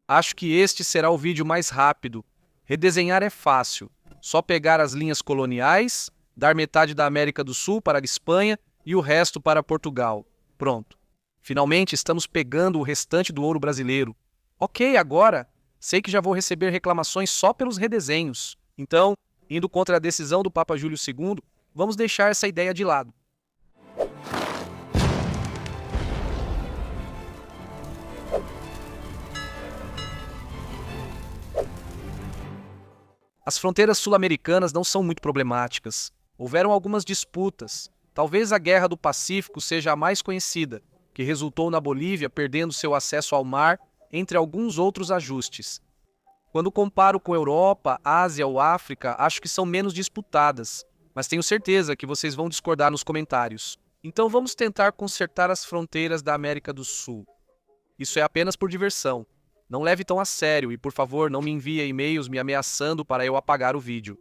Acho que este será o vídeo mais rápido. Redesenhar é fácil. Só pegar as linhas coloniais, dar metade da América do Sul para a Espanha e o resto para Portugal. Pronto. Finalmente estamos pegando o restante do ouro brasileiro. Ok, agora sei que já vou receber reclamações só pelos redesenhos. Então, indo contra a decisão do Papa Júlio II, vamos deixar essa ideia de lado. As fronteiras sul-americanas não são muito problemáticas. Houveram algumas disputas. Talvez a Guerra do Pacífico seja a mais conhecida, que resultou na Bolívia perdendo seu acesso ao mar, entre alguns outros ajustes. Quando comparo com Europa, Ásia ou África, acho que são menos disputadas, mas tenho certeza que vocês vão discordar nos comentários. Então vamos tentar consertar as fronteiras da América do Sul. Isso é apenas por diversão. Não leve tão a sério e, por favor, não me envie e-mails me ameaçando para eu apagar o vídeo.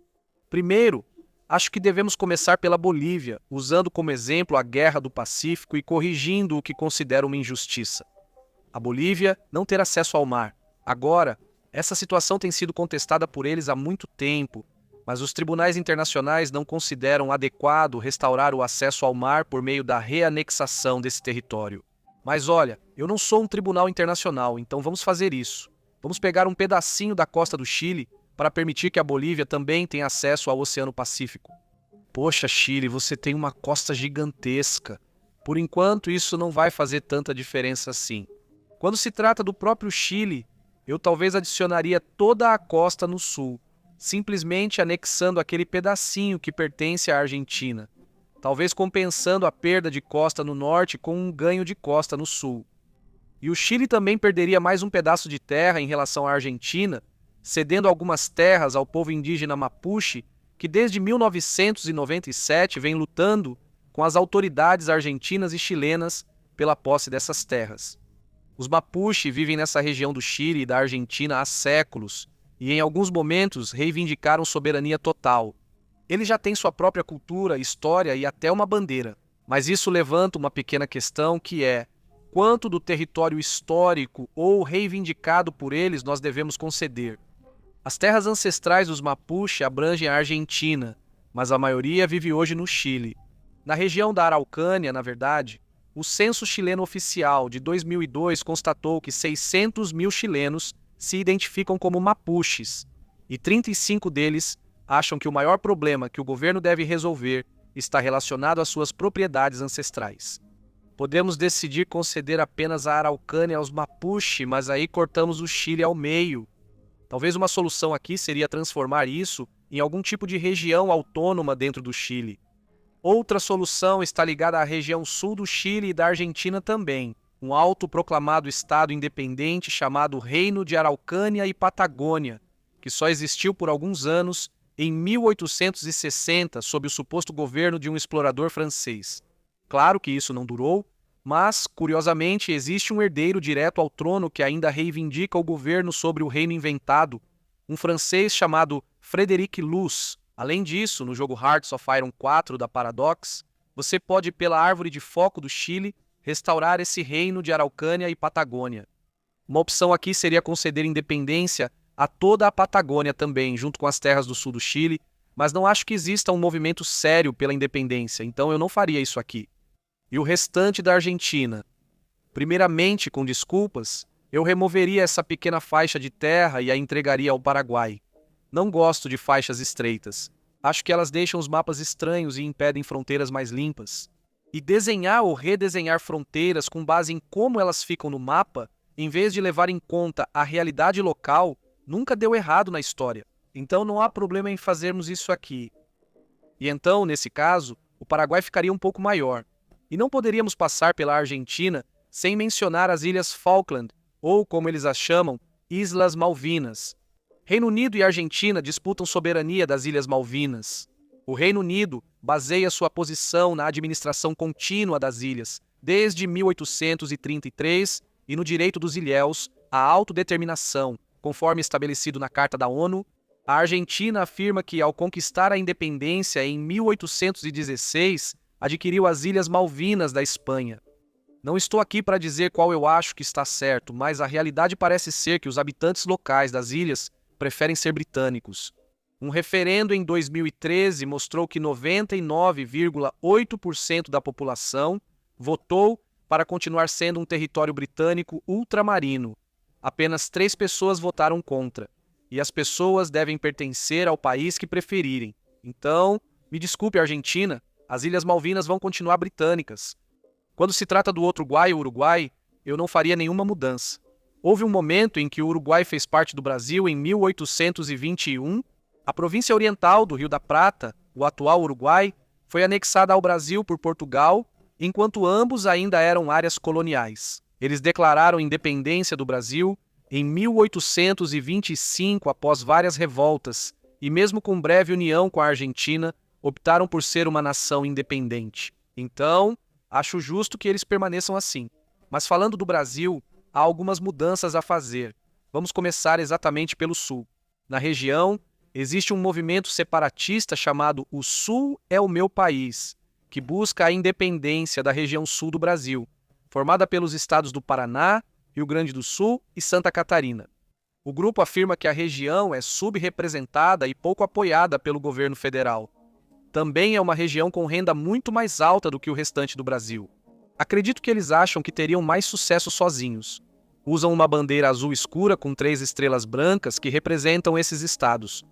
Primeiro, acho que devemos começar pela Bolívia, usando como exemplo a Guerra do Pacífico e corrigindo o que considero uma injustiça. A Bolívia não ter acesso ao mar. Agora, essa situação tem sido contestada por eles há muito tempo, mas os tribunais internacionais não consideram adequado restaurar o acesso ao mar por meio da reanexação desse território. Mas olha, eu não sou um tribunal internacional, então vamos fazer isso. Vamos pegar um pedacinho da costa do Chile para permitir que a Bolívia também tenha acesso ao Oceano Pacífico. Poxa, Chile, você tem uma costa gigantesca. Por enquanto, isso não vai fazer tanta diferença assim. Quando se trata do próprio Chile, eu talvez adicionaria toda a costa no sul, simplesmente anexando aquele pedacinho que pertence à Argentina, talvez compensando a perda de costa no norte com um ganho de costa no sul. E o Chile também perderia mais um pedaço de terra em relação à Argentina, cedendo algumas terras ao povo indígena Mapuche, que desde 1997 vem lutando com as autoridades argentinas e chilenas pela posse dessas terras. Os Mapuche vivem nessa região do Chile e da Argentina há séculos, e em alguns momentos reivindicaram soberania total. Ele já tem sua própria cultura, história e até uma bandeira. Mas isso levanta uma pequena questão que é: quanto do território histórico ou reivindicado por eles nós devemos conceder? As terras ancestrais dos Mapuche abrangem a Argentina, mas a maioria vive hoje no Chile. Na região da Araucânia, na verdade, o censo chileno oficial de 2002 constatou que 600 mil chilenos se identificam como Mapuches, e 35 deles acham que o maior problema que o governo deve resolver está relacionado às suas propriedades ancestrais. Podemos decidir conceder apenas a Araucânia aos Mapuche, mas aí cortamos o Chile ao meio. Talvez uma solução aqui seria transformar isso em algum tipo de região autônoma dentro do Chile. Outra solução está ligada à região sul do Chile e da Argentina também, um autoproclamado estado independente chamado Reino de Araucânia e Patagônia, que só existiu por alguns anos em 1860, sob o suposto governo de um explorador francês. Claro que isso não durou, mas, curiosamente, existe um herdeiro direto ao trono que ainda reivindica o governo sobre o reino inventado, um francês chamado Frédéric Luz. Além disso, no jogo Hearts of Iron 4 da Paradox, você pode, pela árvore de foco do Chile, restaurar esse reino de Araucânia e Patagônia. Uma opção aqui seria conceder independência a toda a Patagônia também, junto com as terras do sul do Chile, mas não acho que exista um movimento sério pela independência, então eu não faria isso aqui. E o restante da Argentina? Primeiramente, com desculpas, eu removeria essa pequena faixa de terra e a entregaria ao Paraguai. Não gosto de faixas estreitas. Acho que elas deixam os mapas estranhos e impedem fronteiras mais limpas. E desenhar ou redesenhar fronteiras com base em como elas ficam no mapa, em vez de levar em conta a realidade local, nunca deu errado na história. Então não há problema em fazermos isso aqui. E então, nesse caso, o Paraguai ficaria um pouco maior. E não poderíamos passar pela Argentina sem mencionar as Ilhas Falkland, ou como eles as chamam, Islas Malvinas. Reino Unido e Argentina disputam soberania das Ilhas Malvinas. O Reino Unido baseia sua posição na administração contínua das ilhas, desde 1833, e no direito dos ilhéus à autodeterminação, conforme estabelecido na Carta da ONU. A Argentina afirma que, ao conquistar a independência em 1816, adquiriu as Ilhas Malvinas da Espanha. Não estou aqui para dizer qual eu acho que está certo, mas a realidade parece ser que os habitantes locais das ilhas preferem ser britânicos. Um referendo em 2013 mostrou que 99,8% da população votou para continuar sendo um território britânico ultramarino. Apenas 3 pessoas votaram contra, e as pessoas devem pertencer ao país que preferirem. Então, me desculpe, Argentina, as Ilhas Malvinas vão continuar britânicas. Quando se trata do outro Uruguai, eu não faria nenhuma mudança. Houve um momento em que o Uruguai fez parte do Brasil em 1821. A província oriental do Rio da Prata, o atual Uruguai, foi anexada ao Brasil por Portugal, enquanto ambos ainda eram áreas coloniais. Eles declararam independência do Brasil em 1825 após várias revoltas, e mesmo com breve união com a Argentina, optaram por ser uma nação independente. Então, acho justo que eles permaneçam assim. Mas falando do Brasil, há algumas mudanças a fazer. Vamos começar exatamente pelo sul. Na região, existe um movimento separatista chamado O Sul é o Meu País, que busca a independência da região sul do Brasil, formada pelos estados do Paraná, Rio Grande do Sul e Santa Catarina. O grupo afirma que a região é subrepresentada e pouco apoiada pelo governo federal. Também é uma região com renda muito mais alta do que o restante do Brasil. Acredito que eles acham que teriam mais sucesso sozinhos. Usam uma bandeira azul escura com 3 estrelas brancas que representam esses estados.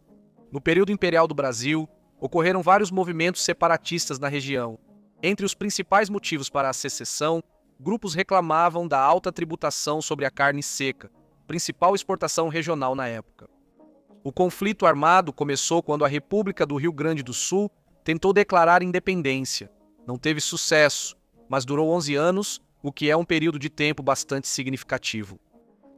No período imperial do Brasil, ocorreram vários movimentos separatistas na região. Entre os principais motivos para a secessão, grupos reclamavam da alta tributação sobre a carne seca, principal exportação regional na época. O conflito armado começou quando a República do Rio Grande do Sul tentou declarar independência. Não teve sucesso, mas durou 11 anos, o que é um período de tempo bastante significativo.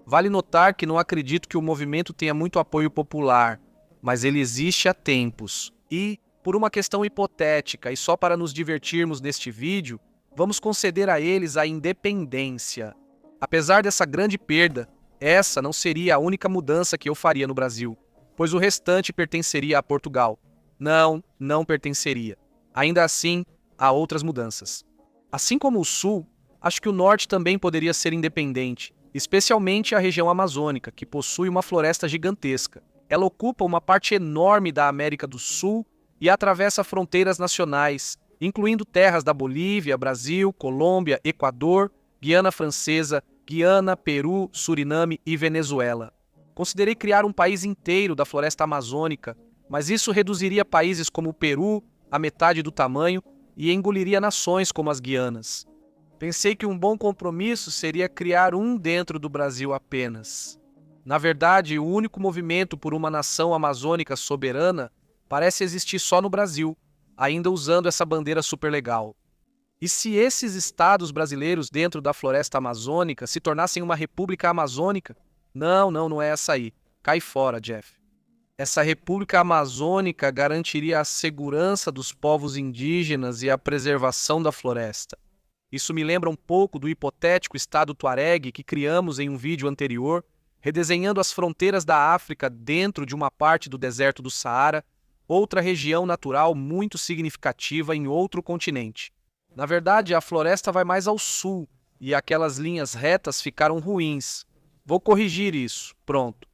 Vale notar que não acredito que o movimento tenha muito apoio popular, mas ele existe há tempos. E, por uma questão hipotética e só para nos divertirmos neste vídeo, vamos conceder a eles a independência. Apesar dessa grande perda, essa não seria a única mudança que eu faria no Brasil, pois o restante pertenceria a Portugal. Não pertenceria. Ainda assim, há outras mudanças. Assim como o Sul, acho que o Norte também poderia ser independente, especialmente a região amazônica, que possui uma floresta gigantesca. Ela ocupa uma parte enorme da América do Sul e atravessa fronteiras nacionais, incluindo terras da Bolívia, Brasil, Colômbia, Equador, Guiana Francesa, Guiana, Peru, Suriname e Venezuela. Considerei criar um país inteiro da floresta amazônica, mas isso reduziria países como o Peru a metade do tamanho e engoliria nações como as Guianas. Pensei que um bom compromisso seria criar um dentro do Brasil apenas. Na verdade, o único movimento por uma nação amazônica soberana parece existir só no Brasil, ainda usando essa bandeira super legal. E se esses estados brasileiros dentro da floresta amazônica se tornassem uma república amazônica? Não é essa aí. Cai fora, Jeff. Essa república amazônica garantiria a segurança dos povos indígenas e a preservação da floresta. Isso me lembra um pouco do hipotético estado Tuareg que criamos em um vídeo anterior, redesenhando as fronteiras da África dentro de uma parte do deserto do Saara, outra região natural muito significativa em outro continente. Na verdade, a floresta vai mais ao sul e aquelas linhas retas ficaram ruins. Vou corrigir isso. Pronto.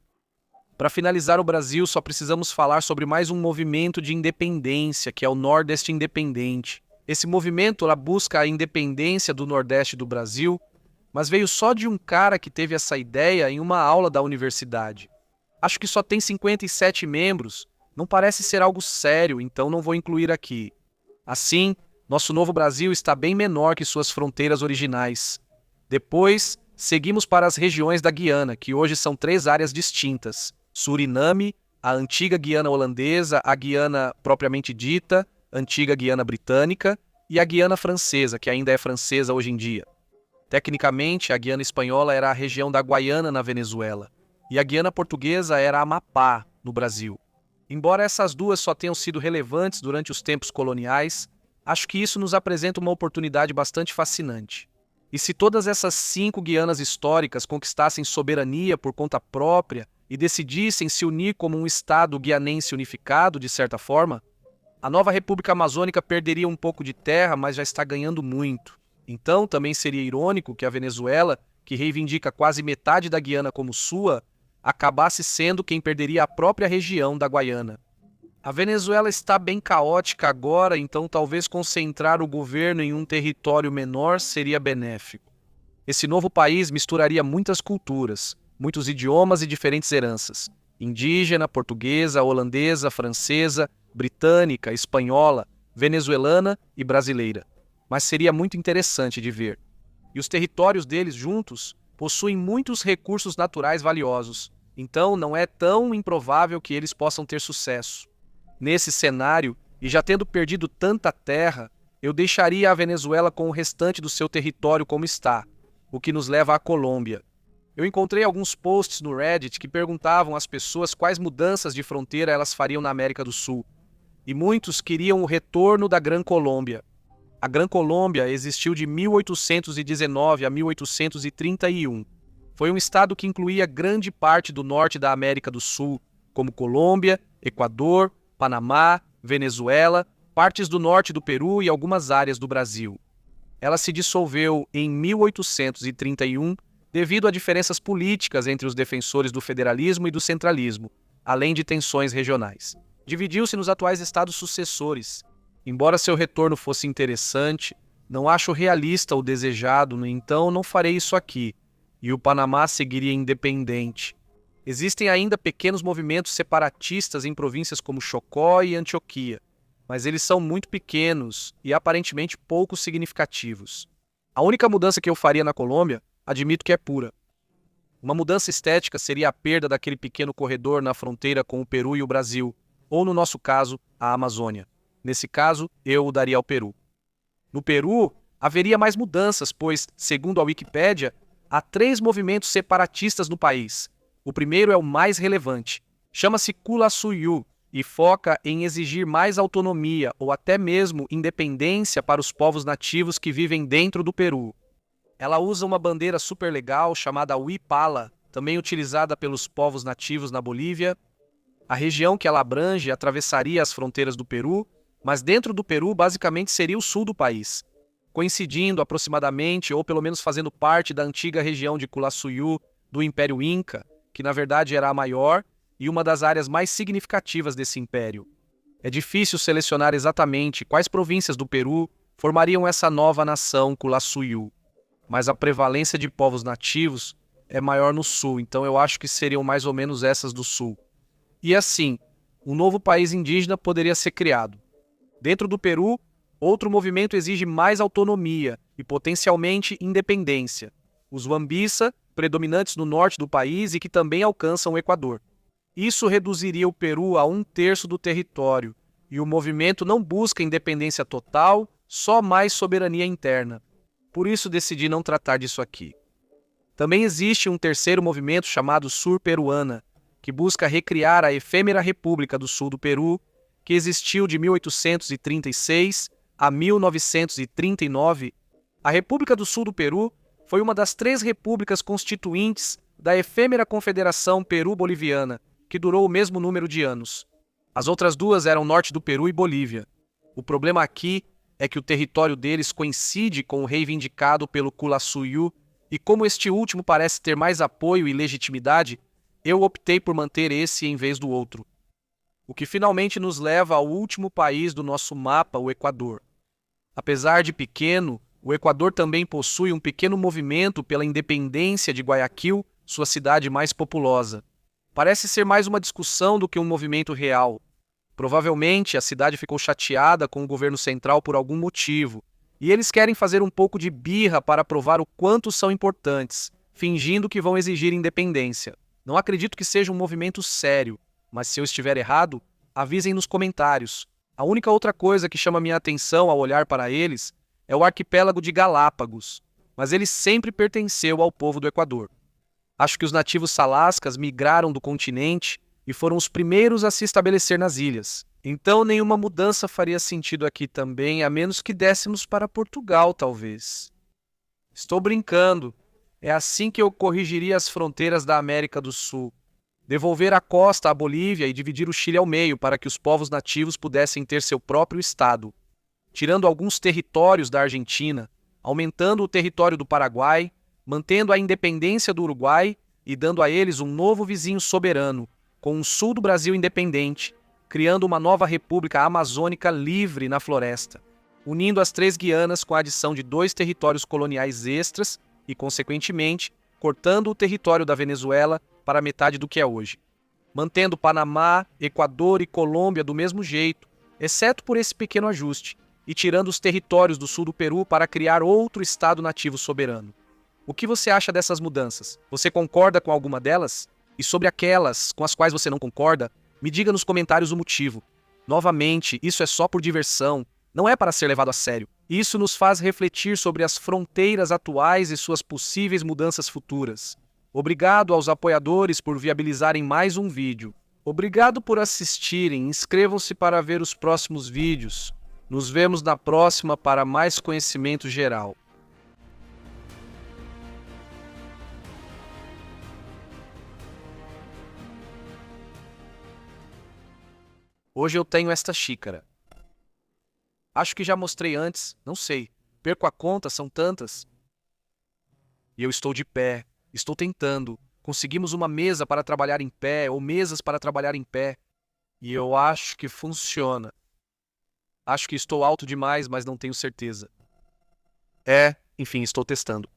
Para finalizar o Brasil, só precisamos falar sobre mais um movimento de independência, que é o Nordeste Independente. Esse movimento busca a independência do Nordeste do Brasil, mas veio só de um cara que teve essa ideia em uma aula da universidade. Acho que só tem 57 membros, não parece ser algo sério, então não vou incluir aqui. Assim, nosso novo Brasil está bem menor que suas fronteiras originais. Depois, seguimos para as regiões da Guiana, que hoje são 3 áreas distintas: Suriname, a antiga Guiana holandesa, a Guiana propriamente dita, antiga Guiana britânica, e a Guiana francesa, que ainda é francesa hoje em dia. Tecnicamente, a Guiana espanhola era a região da Guaiana na Venezuela, e a Guiana portuguesa era a Amapá, no Brasil. Embora essas duas só tenham sido relevantes durante os tempos coloniais, acho que isso nos apresenta uma oportunidade bastante fascinante. E se todas essas 5 Guianas históricas conquistassem soberania por conta própria e decidissem se unir como um estado guianense unificado, de certa forma, a nova República Amazônica perderia um pouco de terra, mas já está ganhando muito. Então, também seria irônico que a Venezuela, que reivindica quase metade da Guiana como sua, acabasse sendo quem perderia a própria região da Guaiana. A Venezuela está bem caótica agora, então talvez concentrar o governo em um território menor seria benéfico. Esse novo país misturaria muitas culturas, muitos idiomas e diferentes heranças: indígena, portuguesa, holandesa, francesa, britânica, espanhola, venezuelana e brasileira. Mas seria muito interessante de ver. E os territórios deles juntos possuem muitos recursos naturais valiosos, então não é tão improvável que eles possam ter sucesso. Nesse cenário, e já tendo perdido tanta terra, eu deixaria a Venezuela com o restante do seu território como está, o que nos leva à Colômbia. Eu encontrei alguns posts no Reddit que perguntavam às pessoas quais mudanças de fronteira elas fariam na América do Sul, e muitos queriam o retorno da Gran Colômbia. A Gran Colômbia existiu de 1819 a 1831. Foi um estado que incluía grande parte do norte da América do Sul, como Colômbia, Equador, Panamá, Venezuela, partes do norte do Peru e algumas áreas do Brasil. Ela se dissolveu em 1831 devido a diferenças políticas entre os defensores do federalismo e do centralismo, além de tensões regionais. Dividiu-se nos atuais estados sucessores. Embora seu retorno fosse interessante, não acho realista o desejado, então não farei isso aqui, e o Panamá seguiria independente. Existem ainda pequenos movimentos separatistas em províncias como Chocó e Antioquia, mas eles são muito pequenos e aparentemente pouco significativos. A única mudança que eu faria na Colômbia, admito que é pura. Uma mudança estética seria a perda daquele pequeno corredor na fronteira com o Peru e o Brasil, ou no nosso caso, a Amazônia. Nesse caso, eu o daria ao Peru. No Peru, haveria mais mudanças, pois, segundo a Wikipédia, há 3 movimentos separatistas no país. O primeiro é o mais relevante. Chama-se Culassuyu e foca em exigir mais autonomia ou até mesmo independência para os povos nativos que vivem dentro do Peru. Ela usa uma bandeira super legal chamada Huipala, também utilizada pelos povos nativos na Bolívia. A região que ela abrange atravessaria as fronteiras do Peru, mas dentro do Peru basicamente seria o sul do país, coincidindo aproximadamente ou pelo menos fazendo parte da antiga região de Culassuyu do Império Inca, que na verdade era a maior e uma das áreas mais significativas desse império. É difícil selecionar exatamente quais províncias do Peru formariam essa nova nação Culassuyu, mas a prevalência de povos nativos é maior no sul, então eu acho que seriam mais ou menos essas do sul. E assim, um novo país indígena poderia ser criado. Dentro do Peru, outro movimento exige mais autonomia e potencialmente independência. Os Wambisa, predominantes no norte do país e que também alcançam o Equador. Isso reduziria o Peru a 1/3 do território, e o movimento não busca independência total, só mais soberania interna. Por isso decidi não tratar disso aqui. Também existe um terceiro movimento chamado Sur-Peruana, que busca recriar a efêmera República do Sul do Peru, que existiu de 1836 a 1939. A República do Sul do Peru foi uma das 3 repúblicas constituintes da efêmera Confederação Peru-Boliviana, que durou o mesmo número de anos. As outras 2 eram norte do Peru e Bolívia. O problema aqui é que o território deles coincide com o reivindicado pelo Culassuyu, e como este último parece ter mais apoio e legitimidade, eu optei por manter esse em vez do outro. O que finalmente nos leva ao último país do nosso mapa, o Equador. Apesar de pequeno, o Equador também possui um pequeno movimento pela independência de Guayaquil, sua cidade mais populosa. Parece ser mais uma discussão do que um movimento real. Provavelmente a cidade ficou chateada com o governo central por algum motivo, e eles querem fazer um pouco de birra para provar o quanto são importantes, fingindo que vão exigir independência. Não acredito que seja um movimento sério, mas se eu estiver errado, avisem nos comentários. A única outra coisa que chama minha atenção ao olhar para eles é o arquipélago de Galápagos, mas ele sempre pertenceu ao povo do Equador. Acho que os nativos salascas migraram do continente e foram os primeiros a se estabelecer nas ilhas. Então nenhuma mudança faria sentido aqui também, a menos que dessemos para Portugal, talvez. Estou brincando. É assim que eu corrigiria as fronteiras da América do Sul. Devolver a costa à Bolívia e dividir o Chile ao meio para que os povos nativos pudessem ter seu próprio estado. Tirando alguns territórios da Argentina, aumentando o território do Paraguai, mantendo a independência do Uruguai e dando a eles um novo vizinho soberano, com um sul do Brasil independente, criando uma nova república amazônica livre na floresta, unindo as 3 Guianas com a adição de 2 territórios coloniais extras e, consequentemente, cortando o território da Venezuela para metade do que é hoje, mantendo Panamá, Equador e Colômbia do mesmo jeito, exceto por esse pequeno ajuste, e tirando os territórios do sul do Peru para criar outro estado nativo soberano. O que você acha dessas mudanças? Você concorda com alguma delas? E sobre aquelas com as quais você não concorda, me diga nos comentários o motivo. Novamente, isso é só por diversão, não é para ser levado a sério. Isso nos faz refletir sobre as fronteiras atuais e suas possíveis mudanças futuras. Obrigado aos apoiadores por viabilizarem mais um vídeo. Obrigado por assistirem, inscrevam-se para ver os próximos vídeos. Nos vemos na próxima para mais conhecimento geral. Hoje eu tenho esta xícara. Acho que já mostrei antes, não sei. Perco a conta, são tantas. E eu estou de pé, estou tentando. Conseguimos uma mesa para trabalhar em pé, ou mesas para trabalhar em pé. E eu acho que funciona. Acho que estou alto demais, mas não tenho certeza. Enfim, estou testando.